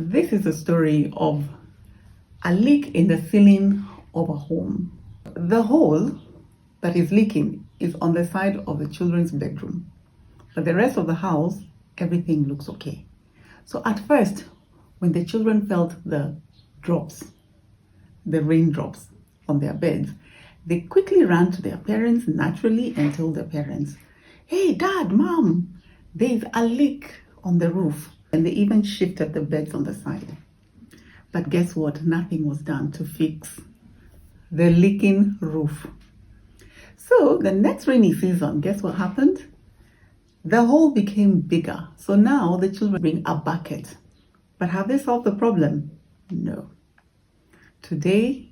This is a story of a leak in the ceiling of a home. The hole that is leaking is on the side of the children's bedroom. For the rest of the house, everything looks okay. So at first, when the children felt the drops, the raindrops on their beds, they quickly ran to their parents naturally and told their parents, "Hey, Dad, Mom, there's a leak on the roof." And they even shifted the beds on the side. But guess what? Nothing was done to fix the leaking roof. So the next rainy season, guess what happened? The hole became bigger. So now the children bring a bucket. But have they solved the problem? No. Today,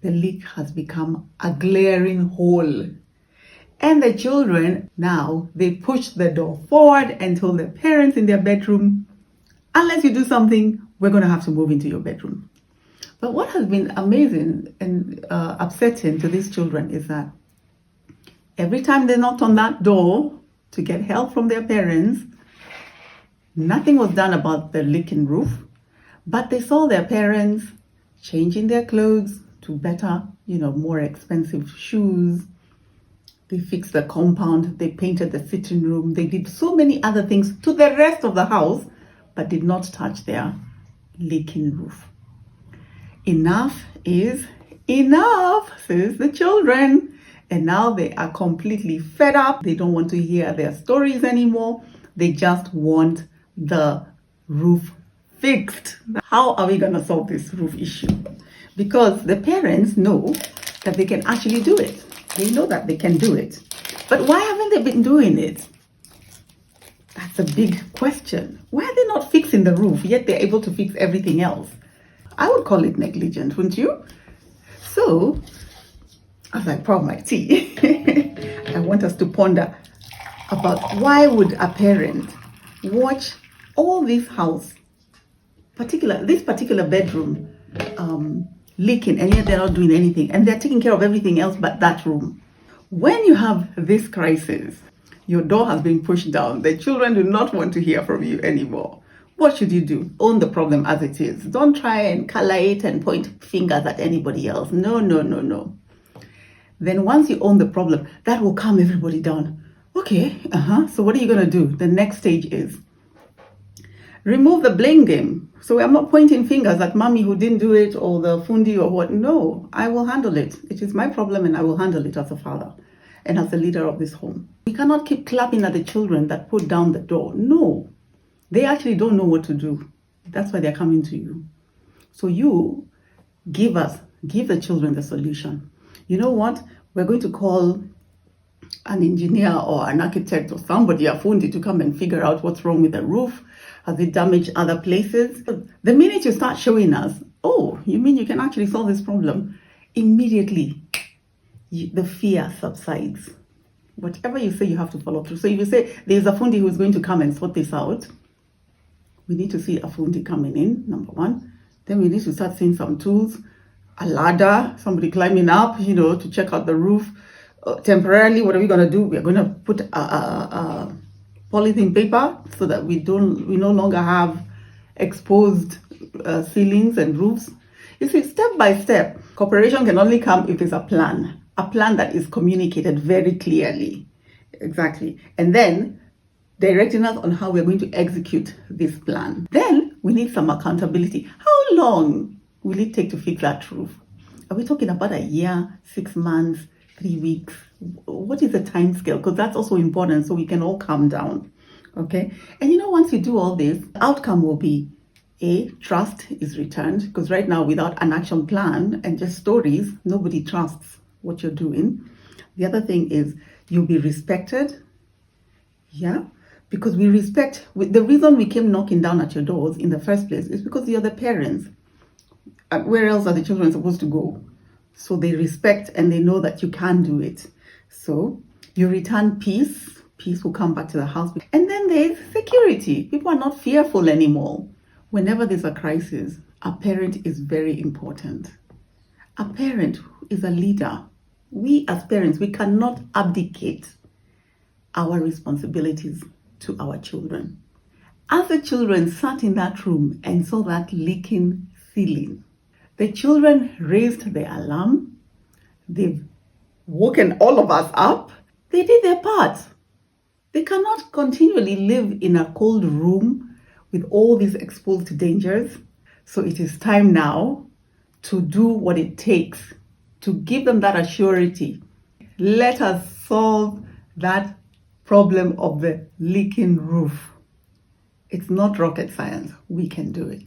the leak has become a glaring hole. And the children, now, they push the door forward and told their parents in their bedroom, "Unless you do something, we're going to have to move into your bedroom." But what has been amazing and upsetting to these children is that every time they knocked on that door to get help from their parents, nothing was done about the leaking roof, but they saw their parents changing their clothes to better, more expensive shoes. They fixed the compound, they painted the sitting room, they did so many other things to the rest of the house, but did not touch their leaking roof. Enough is enough, says the children. And now they are completely fed up. They don't want to hear their stories anymore. They just want the roof fixed. How are we going to solve this roof issue? Because the parents know that they can actually do it. They know that they can do it. But why haven't they been doing it? That's a big question. Why are they not fixing the roof, yet they're able to fix everything else? I would call it negligent, wouldn't you? So, as I pour my tea, I want us to ponder about why would a parent watch all this house, this particular bedroom, leaking, and yet they're not doing anything, and they're taking care of everything else but that room. When you have this crisis, your door has been pushed down, the children do not want to hear from you anymore. What should you do? Own the problem as it is. Don't try and color it and point fingers at anybody else. No. Then once you own the problem, that will calm everybody down. Okay, so what are you going to do? The next stage is remove the blame game. So I'm not pointing fingers at mommy who didn't do it or the fundi or what. No, I will handle it. It is my problem and I will handle it as a father and as the leader of this home. We cannot keep clapping at the children that put down the door. No, they actually don't know what to do. That's why they're coming to you. So you give the children the solution. You know what? We're going to call an engineer or an architect or somebody, a fundi, to come and figure out what's wrong with the roof. Has it damaged other places? The minute you start showing us, oh, you mean you can actually solve this problem? Immediately, the fear subsides. Whatever you say, you have to follow through. So if you say there's a fundi who's going to come and sort this out, we need to see a fundi coming in, number one. Then we need to start seeing some tools, a ladder, somebody climbing up, to check out the roof. Temporarily, what are we going to do? We're going to put a polythene paper so that we no longer have exposed ceilings and roofs. You see, step by step, cooperation can only come if there's a plan that is communicated very clearly. Exactly. And then directing us on how we're going to execute this plan. Then we need some accountability. How long will it take to fix that roof? Are we talking about a year, 6 months, 3 weeks? What is the time scale? Because that's also important so we can all calm down. Okay? And once you do all this, the outcome will be trust is returned. Because right now, without an action plan and just stories, nobody trusts what you're doing. The other thing is you'll be respected. Yeah? Because we respect, the reason we came knocking down at your doors in the first place is because you're the parents. Where else are the children supposed to go? So they respect and they know that you can do it. So you return peace. Peace will come back to the house. And then there's security. People are not fearful anymore. Whenever there's a crisis, a parent is very important. A parent is a leader. We as parents, we cannot abdicate our responsibilities to our children. As the children sat in that room and saw that leaking ceiling, the children raised the alarm. They've woken all of us up. They did their part. They cannot continually live in a cold room with all these exposed dangers. So it is time now to do what it takes to give them that assurity. Let us solve that problem of the leaking roof. It's not rocket science. We can do it.